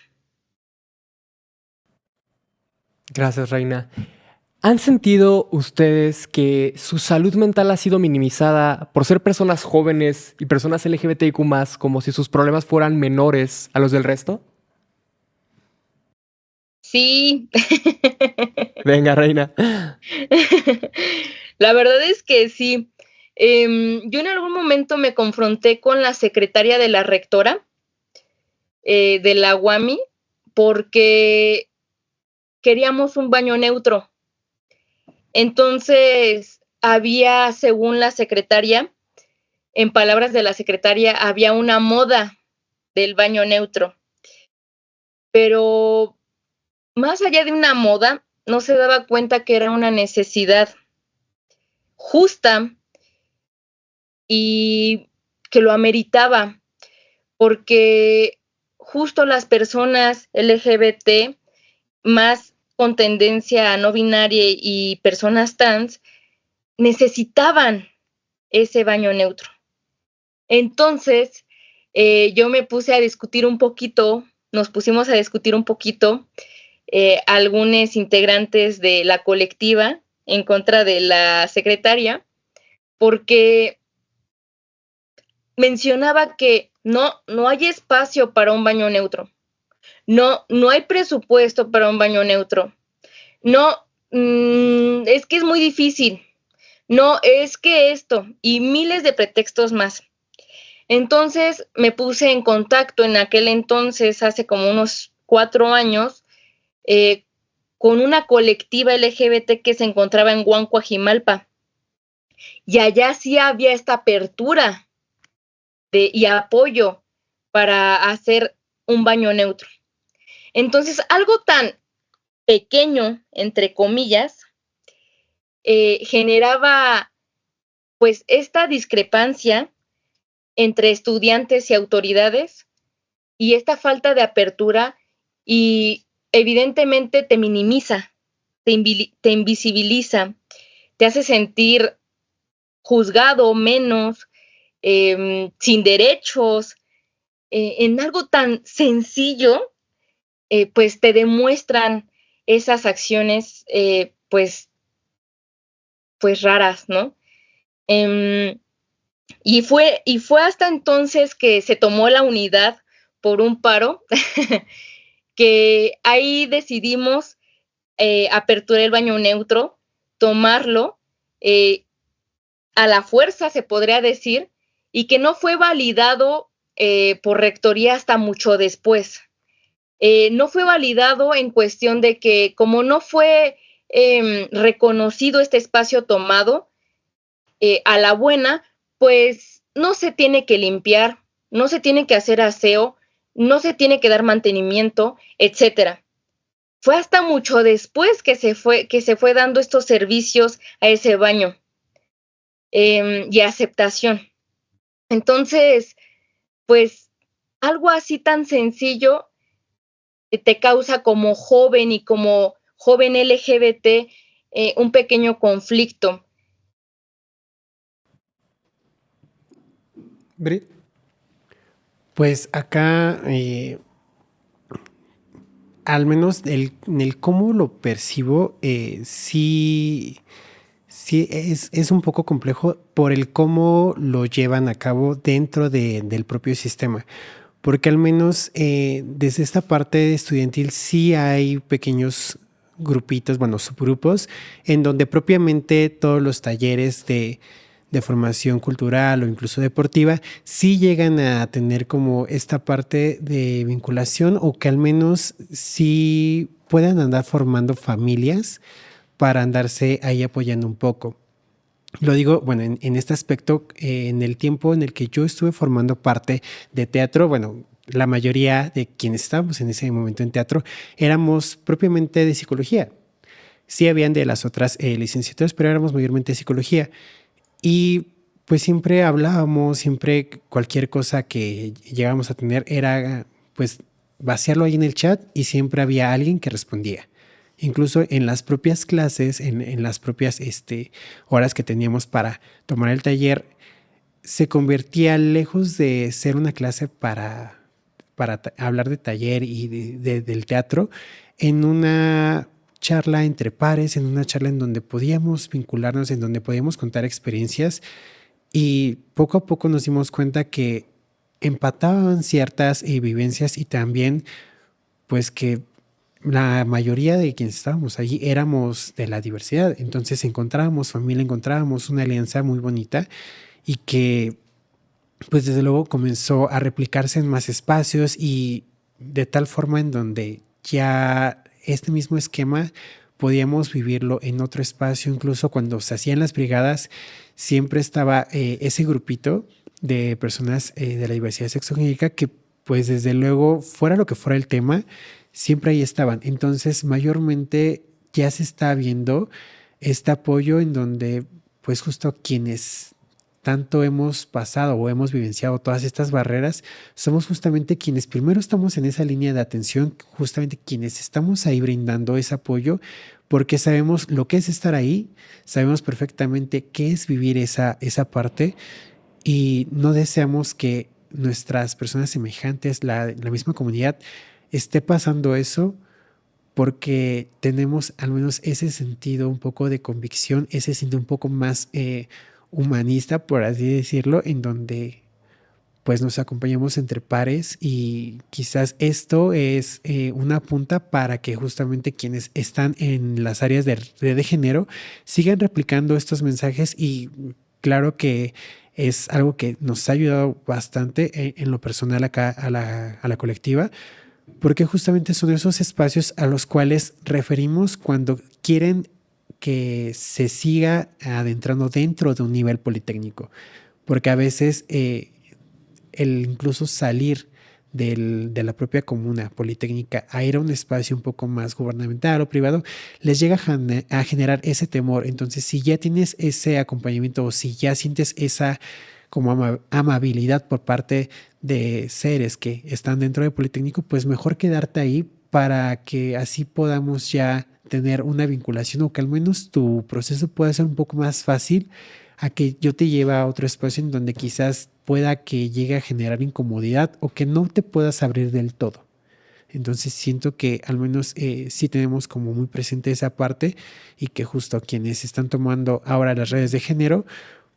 S1: Gracias, Reina. ¿Han sentido ustedes que su salud mental ha sido minimizada por ser personas jóvenes y personas LGBTIQ+, como si sus problemas fueran menores a los del resto?
S4: Sí.
S1: Venga, Reina.
S4: La verdad es que sí. Yo en algún momento me confronté con la secretaria de la rectora de la UAMI porque queríamos un baño neutro. Entonces, había, según la secretaria, en palabras de la secretaria, había una moda del baño neutro. Pero más allá de una moda, no se daba cuenta que era una necesidad justa y que lo ameritaba, porque justo las personas LGBT más con tendencia no binaria y personas trans necesitaban ese baño neutro. Entonces, yo me puse a discutir un poquito, nos pusimos a discutir un poquito, algunos integrantes de la colectiva en contra de la secretaria, porque mencionaba que no hay espacio para un baño neutro. No hay presupuesto para un baño neutro. No, es que es muy difícil. no, es que esto y miles de pretextos más. Entonces me puse en contacto en aquel entonces, hace como unos 4 años, con una colectiva LGBT que se encontraba en Huancoajimalpa. Y allá sí había esta apertura y apoyo para hacer un baño neutro. Entonces, algo tan pequeño, entre comillas, generaba pues esta discrepancia entre estudiantes y autoridades y esta falta de apertura y evidentemente te minimiza, te invisibiliza, te hace sentir juzgado, menos, sin derechos, en algo tan sencillo, pues te demuestran esas acciones, pues raras, ¿no? Y fue hasta entonces que se tomó la unidad por un paro, que ahí decidimos aperturar el baño neutro, tomarlo, a la fuerza se podría decir, y que no fue validado por rectoría hasta mucho después. No fue validado en cuestión de que como no fue reconocido este espacio tomado, a la buena, pues no se tiene que limpiar, no se tiene que hacer aseo, no se tiene que dar mantenimiento, etcétera. Fue hasta mucho después que se fue dando estos servicios a ese baño y aceptación. Entonces, pues algo así tan sencillo te causa como joven y como joven LGBT un pequeño conflicto.
S2: Brit. Pues acá, al menos en el cómo lo percibo, sí, sí es un poco complejo por el cómo lo llevan a cabo dentro del propio sistema. Porque al menos desde esta parte estudiantil sí hay pequeños grupitos, bueno, subgrupos, en donde propiamente todos los talleres de formación cultural o incluso deportiva sí llegan a tener como esta parte de vinculación o que al menos sí puedan andar formando familias para andarse ahí apoyando un poco. Lo digo, bueno, en este aspecto, en el tiempo en el que yo estuve formando parte de teatro, bueno, la mayoría de quienes estábamos en ese momento en teatro éramos propiamente de psicología. Sí habían de las otras licenciaturas, pero éramos mayormente de psicología. Y pues siempre hablábamos, siempre cualquier cosa que llegábamos a tener era pues vaciarlo ahí en el chat y siempre había alguien que respondía. Incluso en las propias clases, en las propias horas que teníamos para tomar el taller, se convertía lejos de ser una clase para hablar de taller y del teatro, en una charla entre pares, en una charla en donde podíamos vincularnos, en donde podíamos contar experiencias y poco a poco nos dimos cuenta que empataban ciertas vivencias y también pues que la mayoría de quienes estábamos allí éramos de la diversidad, entonces encontrábamos familia, encontrábamos una alianza muy bonita y que pues desde luego comenzó a replicarse en más espacios y de tal forma en donde ya este mismo esquema podíamos vivirlo en otro espacio, incluso cuando se hacían las brigadas siempre estaba ese grupito de personas de la diversidad sexogenérica que pues desde luego fuera lo que fuera el tema, siempre ahí estaban. Entonces, mayormente ya se está viendo este apoyo en donde, pues justo quienes tanto hemos pasado o hemos vivenciado todas estas barreras, somos justamente quienes primero estamos en esa línea de atención, justamente quienes estamos ahí brindando ese apoyo, porque sabemos lo que es estar ahí, sabemos perfectamente qué es vivir esa parte y no deseamos que nuestras personas semejantes, la misma comunidad, esté pasando eso porque tenemos al menos ese sentido un poco de convicción, ese sentido un poco más humanista, por así decirlo, en donde pues nos acompañamos entre pares y quizás esto es una punta para que justamente quienes están en las áreas de género sigan replicando estos mensajes y claro que es algo que nos ha ayudado bastante en lo personal acá a la colectiva, porque justamente son esos espacios a los cuales referimos cuando quieren que se siga adentrando dentro de un nivel politécnico, porque a veces el incluso salir de la propia comuna politécnica a ir a un espacio un poco más gubernamental o privado, les llega a generar ese temor. Entonces, si ya tienes ese acompañamiento o si ya sientes esa como amabilidad por parte de seres que están dentro del Politécnico, pues mejor quedarte ahí para que así podamos ya tener una vinculación o que al menos tu proceso pueda ser un poco más fácil a que yo te lleve a otro espacio en donde quizás pueda que llegue a generar incomodidad o que no te puedas abrir del todo. Entonces siento que al menos sí tenemos como muy presente esa parte y que justo quienes están tomando ahora las redes de género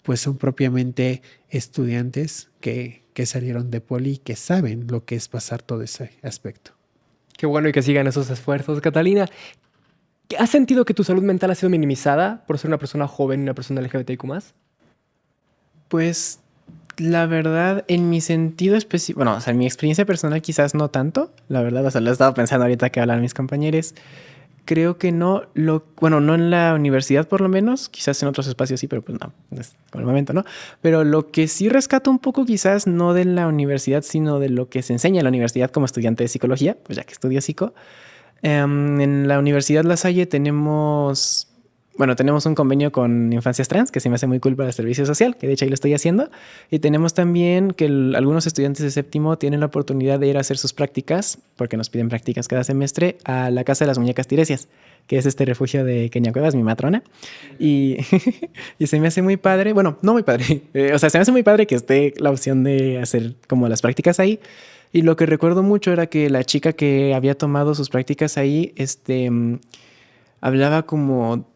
S2: pues son propiamente estudiantes que salieron de Poli y que saben lo que es pasar todo ese aspecto.
S1: Qué bueno y que sigan esos esfuerzos. Catalina, ¿has sentido que tu salud mental ha sido minimizada por ser una persona joven y una persona LGBTIQ+?
S3: Pues la verdad, en mi sentido específico, bueno, o sea, en mi experiencia personal quizás no tanto, la verdad, o sea, lo he estado pensando ahorita que hablan mis compañeros. Creo que no, bueno, no en la universidad por lo menos, quizás en otros espacios sí, pero pues no, por el momento no. Pero lo que sí rescato un poco quizás no de la universidad, sino de lo que se enseña en la universidad como estudiante de psicología, pues ya que estudio psico. En la Universidad La Salle tenemos un convenio con Infancias Trans, que se me hace muy cool para el servicio social, que de hecho ahí lo estoy haciendo. Y tenemos también que algunos estudiantes de séptimo tienen la oportunidad de ir a hacer sus prácticas, porque nos piden prácticas cada semestre, a la Casa de las Muñecas Tiresias, que es este refugio de Kenia Cuevas, mi matrona. Y, y se me hace muy padre, bueno, no muy padre, o sea, se me hace muy padre que esté la opción de hacer como las prácticas ahí. Y lo que recuerdo mucho era que la chica que había tomado sus prácticas ahí, hablaba como...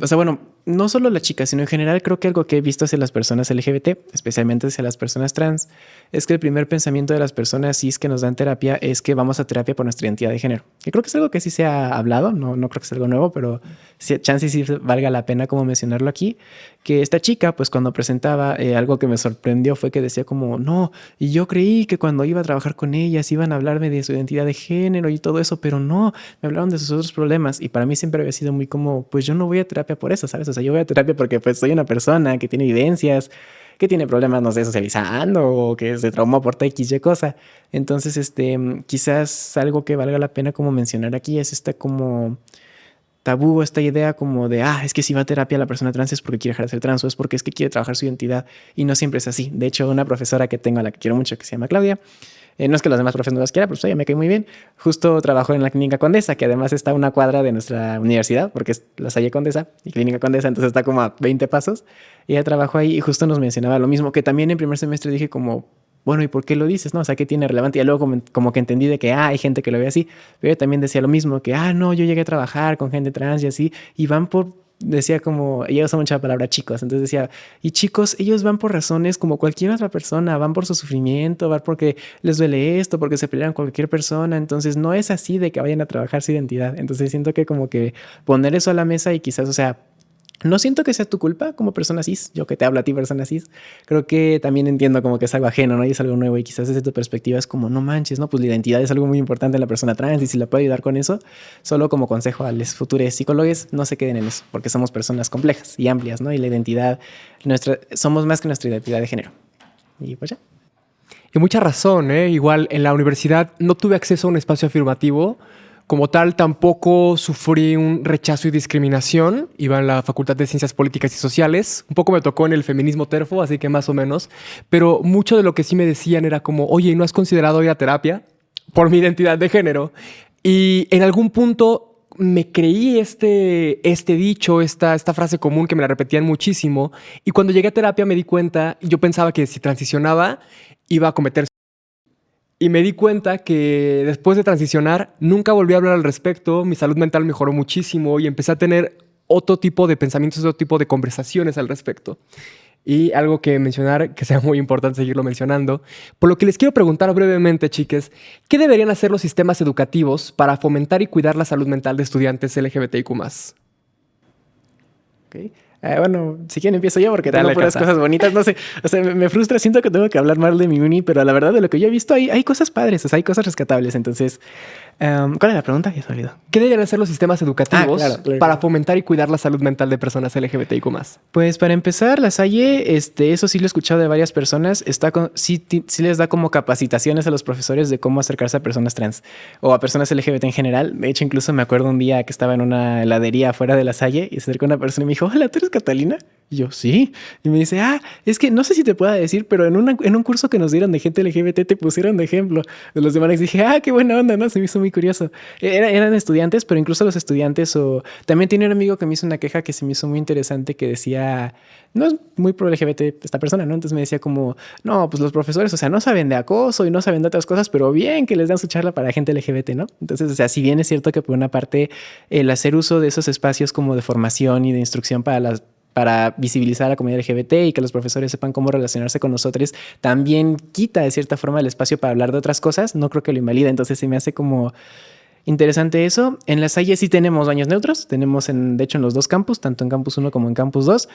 S3: O sea, bueno, no solo la chica, sino en general creo que algo que he visto hacia las personas LGBT, especialmente hacia las personas trans, es que el primer pensamiento de las personas cis que nos dan terapia es que vamos a terapia por nuestra identidad de género. Que creo que es algo que sí se ha hablado, no creo que sea algo nuevo, pero chance sí valga la pena como mencionarlo aquí, que esta chica, pues cuando presentaba, algo que me sorprendió fue que decía como, no, y yo creí que cuando iba a trabajar con ellas iban a hablarme de su identidad de género y todo eso, pero no, me hablaron de sus otros problemas y para mí siempre había sido muy como, pues yo no voy a terapia por eso, ¿sabes? O sea, yo voy a terapia porque pues soy una persona que tiene vivencias, que tiene problemas, no sé, socializando o que se traumó por X y cosa. Entonces, quizás algo que valga la pena como mencionar aquí es esta como tabú, esta idea como de, es que si va a terapia la persona trans es porque quiere dejar de ser trans o es porque es que quiere trabajar su identidad y no siempre es así. De hecho, una profesora que tengo, a la que quiero mucho, que se llama Claudia, no es que los demás profesores no las quiera, pero pues ella me cae muy bien. Justo trabajó en la Clínica Condesa, que además está a una cuadra de nuestra universidad, porque es La Salle Condesa y Clínica Condesa, entonces está como a 20 pasos. Y ella trabajó ahí y justo nos mencionaba lo mismo, que también en primer semestre dije como, bueno, ¿y por qué lo dices? ¿No? O sea, ¿qué tiene relevante? Y luego como que entendí de que hay gente que lo ve así, pero ella también decía lo mismo, que no, yo llegué a trabajar con gente trans y así, y van decía como, ella usa mucho la palabra chicos, entonces decía, y chicos, ellos van por razones como cualquier otra persona, van por su sufrimiento, van porque les duele esto, porque se pelean con cualquier persona, entonces no es así de que vayan a trabajar su identidad. Entonces siento que como que poner eso a la mesa y quizás, o sea, no siento que sea tu culpa como persona cis, yo que te hablo a ti persona cis, creo que también entiendo como que es algo ajeno, ¿no? Y es algo nuevo y quizás desde tu perspectiva es como, no manches, ¿no? Pues la identidad es algo muy importante en la persona trans y si la puedo ayudar con eso, solo como consejo a los futuros psicólogos, no se queden en eso, porque somos personas complejas y amplias, ¿no? Y la identidad, somos más que nuestra identidad de género. Y pues ya.
S1: Y mucha razón, ¿eh? Igual en la universidad no tuve acceso a un espacio afirmativo. Como tal, tampoco sufrí un rechazo y discriminación. Iba en la Facultad de Ciencias Políticas y Sociales. Un poco me tocó en el feminismo terfo, así que más o menos. Pero mucho de lo que sí me decían era como, oye, ¿no has considerado ir a terapia por mi identidad de género? Y en algún punto me creí este dicho, esta frase común que me la repetían muchísimo. Y cuando llegué a terapia me di cuenta, yo pensaba que si transicionaba iba a cometer. Y me di cuenta que después de transicionar nunca volví a hablar al respecto, mi salud mental mejoró muchísimo y empecé a tener otro tipo de pensamientos, otro tipo de conversaciones al respecto. Y algo que mencionar, que sea muy importante seguirlo mencionando, por lo que les quiero preguntar brevemente, chiques, ¿qué deberían hacer los sistemas educativos para fomentar y cuidar la salud mental de estudiantes LGBTIQ+.
S3: Ok. Bueno, si quieren empiezo yo porque
S1: Dale,
S3: tengo puras
S1: Cata.
S3: cosas bonitas. No sé, o sea, me frustra. Siento que tengo que hablar mal de mi uni, pero la verdad de lo que yo he visto hay cosas padres, o sea, hay cosas rescatables. Entonces, ¿cuál es la pregunta? Ya se olvidó.
S1: ¿Qué deberían hacer los sistemas educativos
S3: claro.
S1: para fomentar y cuidar la salud mental de personas LGBTIQ+.
S3: Pues para empezar, la Salle, eso sí lo he escuchado de varias personas, sí les da como capacitaciones a los profesores de cómo acercarse a personas trans o a personas LGBT en general. De hecho, incluso me acuerdo un día que estaba en una heladería afuera de la Salle y se acercó una persona y me dijo, hola, ¿tú eres Catalina? Y yo, sí. Y me dice, es que no sé si te pueda decir, pero en un curso que nos dieron de gente LGBT te pusieron de ejemplo de los demás. Y dije, qué buena onda, ¿no? Se me hizo muy curioso. Eran estudiantes, pero incluso los estudiantes También tenía un amigo que me hizo una queja que se me hizo muy interesante que decía, no es muy pro LGBT esta persona, ¿no? Entonces me decía como, no, pues los profesores, o sea, no saben de acoso y no saben de otras cosas, pero bien que les dan su charla para gente LGBT, ¿no? Entonces, o sea, si bien es cierto que por una parte el hacer uso de esos espacios como de formación y de instrucción para visibilizar a la comunidad LGBT y que los profesores sepan cómo relacionarse con nosotros, también quita de cierta forma el espacio para hablar de otras cosas, no creo que lo invalida. Entonces se me hace como interesante eso. En la Salle sí tenemos baños neutros, tenemos de hecho en los dos campus, tanto en campus 1 como en campus 2.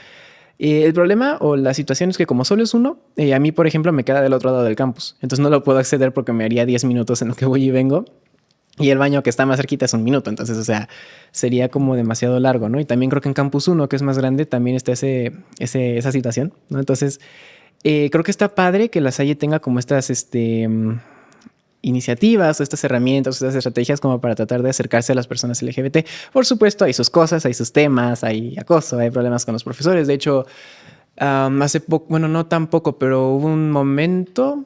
S3: El problema o la situación es que como solo es uno, a mí, por ejemplo, me queda del otro lado del campus. Entonces no lo puedo acceder porque me haría 10 minutos en lo que voy y vengo. Y el baño que está más cerquita es 1 minuto. Entonces, o sea, sería como demasiado largo, ¿no? Y también creo que en campus 1, que es más grande, también está esa situación, ¿no? Entonces, creo que está padre que la Salle tenga como estas iniciativas o estas herramientas, estas estrategias como para tratar de acercarse a las personas LGBT. Por supuesto, hay sus cosas, hay sus temas, hay acoso, hay problemas con los profesores. De hecho, hace poco, bueno, no tan poco, pero hubo un momento,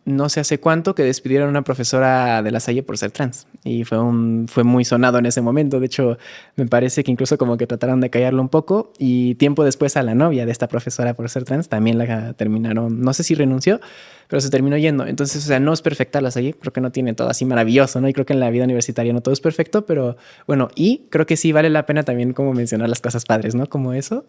S3: no sé hace cuánto, que despidieron a una profesora de la Salle por ser trans. Y fue muy sonado en ese momento. De hecho, me parece que incluso como que trataron de callarlo un poco. Y tiempo después a la novia de esta profesora por ser trans también la terminaron, no sé si renunció, pero se terminó yendo. Entonces, o sea, no es perfecta la Salle. Creo que no tiene todo así maravilloso, ¿no? Y creo que en la vida universitaria no todo es perfecto, pero bueno, y creo que sí vale la pena también como mencionar las cosas padres, ¿no? Como eso.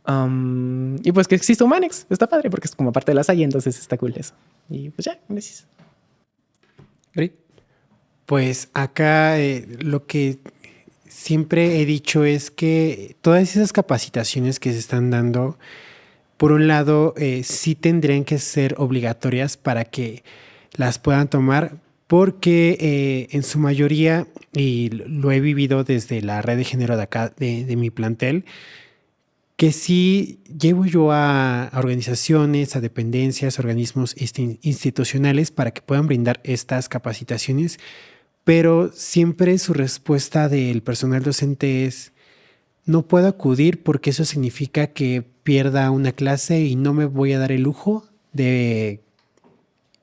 S3: Y pues que existe Humanex, está padre porque es como parte de la Salle, entonces está cool eso. Y pues ya, gracias.
S2: Pues acá lo que siempre he dicho es que todas esas capacitaciones que se están dando, por un lado, sí tendrían que ser obligatorias para que las puedan tomar, porque en su mayoría, y lo he vivido desde la red de género de acá, de mi plantel, que sí llevo yo a organizaciones, a dependencias, organismos institucionales para que puedan brindar estas capacitaciones, pero siempre su respuesta del personal docente es: no puedo acudir porque eso significa que pierda una clase y no me voy a dar el lujo de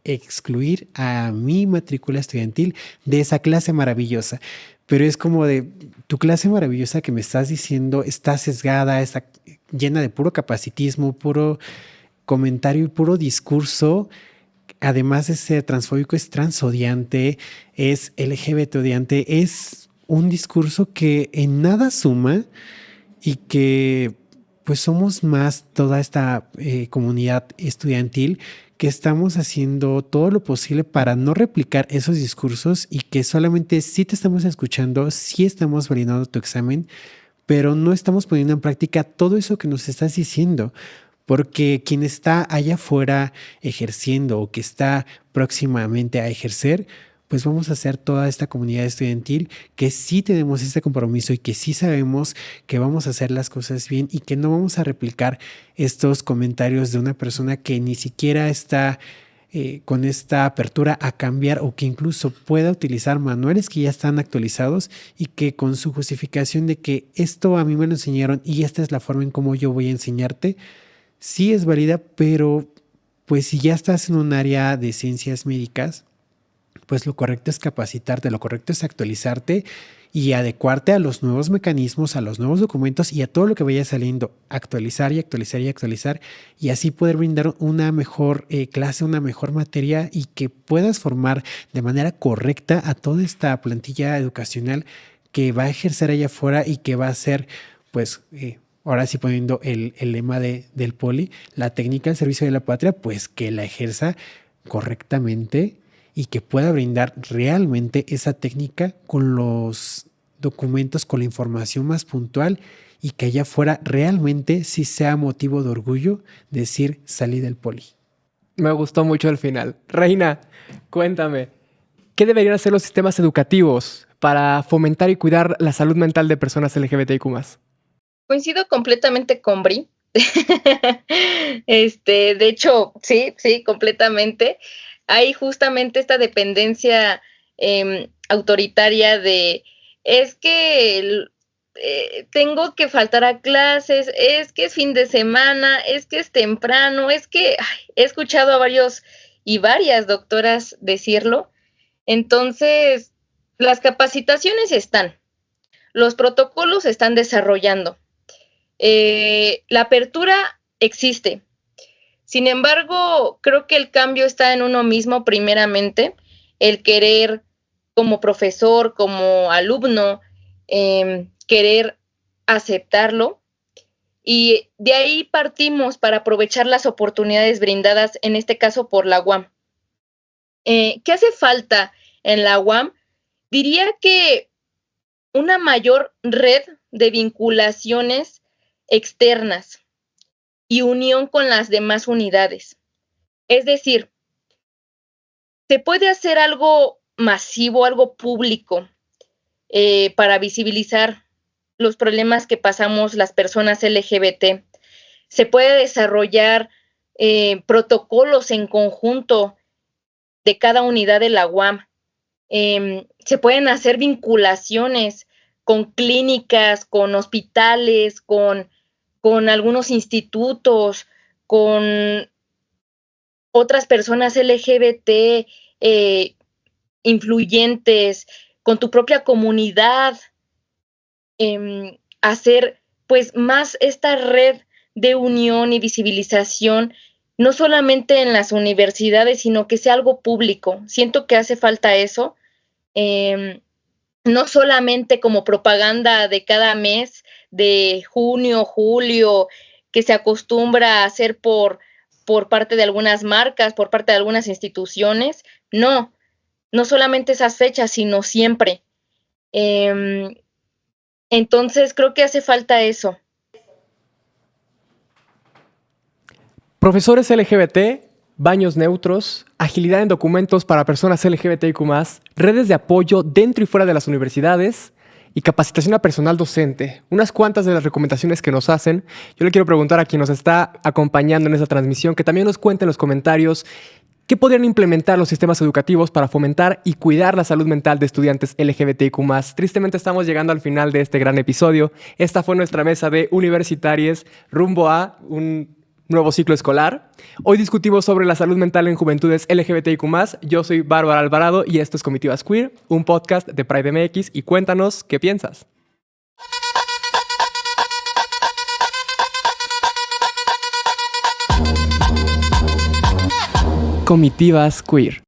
S2: excluir a mi matrícula estudiantil de esa clase maravillosa. Pero es como de, tu clase maravillosa que me estás diciendo está sesgada, está llena de puro capacitismo, puro comentario y puro discurso. Además de ser transfóbico, es transodiante, es LGBT odiante, es un discurso que en nada suma y que pues somos más toda esta comunidad estudiantil que estamos haciendo todo lo posible para no replicar esos discursos y que solamente sí te estamos escuchando, sí estamos validando tu examen, pero no estamos poniendo en práctica todo eso que nos estás diciendo. Porque quien está allá afuera ejerciendo o que está próximamente a ejercer, pues vamos a ser toda esta comunidad estudiantil que sí tenemos este compromiso y que sí sabemos que vamos a hacer las cosas bien y que no vamos a replicar estos comentarios de una persona que ni siquiera está con esta apertura a cambiar o que incluso pueda utilizar manuales que ya están actualizados y que con su justificación de que esto a mí me lo enseñaron y esta es la forma en cómo yo voy a enseñarte, sí es válida, pero pues si ya estás en un área de ciencias médicas, pues lo correcto es capacitarte, lo correcto es actualizarte y adecuarte a los nuevos mecanismos, a los nuevos documentos y a todo lo que vaya saliendo, actualizar y actualizar y actualizar y así poder brindar una mejor clase, una mejor materia y que puedas formar de manera correcta a toda esta plantilla educacional que va a ejercer allá afuera y que va a ser pues ahora sí poniendo el lema del poli, la técnica al servicio de la patria, pues que la ejerza correctamente y que pueda brindar realmente esa técnica con los documentos, con la información más puntual y que allá afuera realmente sí sea motivo de orgullo decir salí del poli.
S1: Me gustó mucho el final. Reina, cuéntame, ¿qué deberían hacer los sistemas educativos para fomentar y cuidar la salud mental de personas LGBTIQ+?
S4: Coincido completamente con Bri. De hecho, sí, completamente. Hay justamente esta dependencia autoritaria de, es que tengo que faltar a clases, es que es fin de semana, es que es temprano, es que he escuchado a varios y varias doctoras decirlo. Entonces, las capacitaciones están, los protocolos se están desarrollando. La apertura existe. Sin embargo, creo que el cambio está en uno mismo primeramente, el querer como profesor, como alumno, querer aceptarlo, y de ahí partimos para aprovechar las oportunidades brindadas, en este caso por la UAM. ¿Qué hace falta en la UAM? Diría que una mayor red de vinculaciones externas y unión con las demás unidades. Es decir, se puede hacer algo masivo, algo público, para visibilizar los problemas que pasamos las personas LGBT. Se puede desarrollar protocolos en conjunto de cada unidad de la UAM. Se pueden hacer vinculaciones con clínicas, con hospitales, con algunos institutos, con otras personas LGBT influyentes, con tu propia comunidad, hacer pues más esta red de unión y visibilización, no solamente en las universidades, sino que sea algo público. Siento que hace falta eso, no solamente como propaganda de cada mes, de junio, julio, que se acostumbra a hacer por parte de algunas marcas, por parte de algunas instituciones. No solamente esas fechas, sino siempre. Entonces creo que hace falta eso.
S1: Profesores LGBT, baños neutros, agilidad en documentos para personas LGBTIQ+, redes de apoyo dentro y fuera de las universidades y capacitación a personal docente. Unas cuantas de las recomendaciones que nos hacen. Yo le quiero preguntar a quien nos está acompañando en esta transmisión que también nos cuente en los comentarios qué podrían implementar los sistemas educativos para fomentar y cuidar la salud mental de estudiantes LGBTIQ+. Tristemente estamos llegando al final de este gran episodio. Esta fue nuestra mesa de universitarios rumbo a un nuevo ciclo escolar. Hoy discutimos sobre la salud mental en juventudes LGBTIQ+. Yo soy Bárbara Alvarado y esto es Comitivas Queer, un podcast de Pride MX, y cuéntanos qué piensas. Comitivas Queer.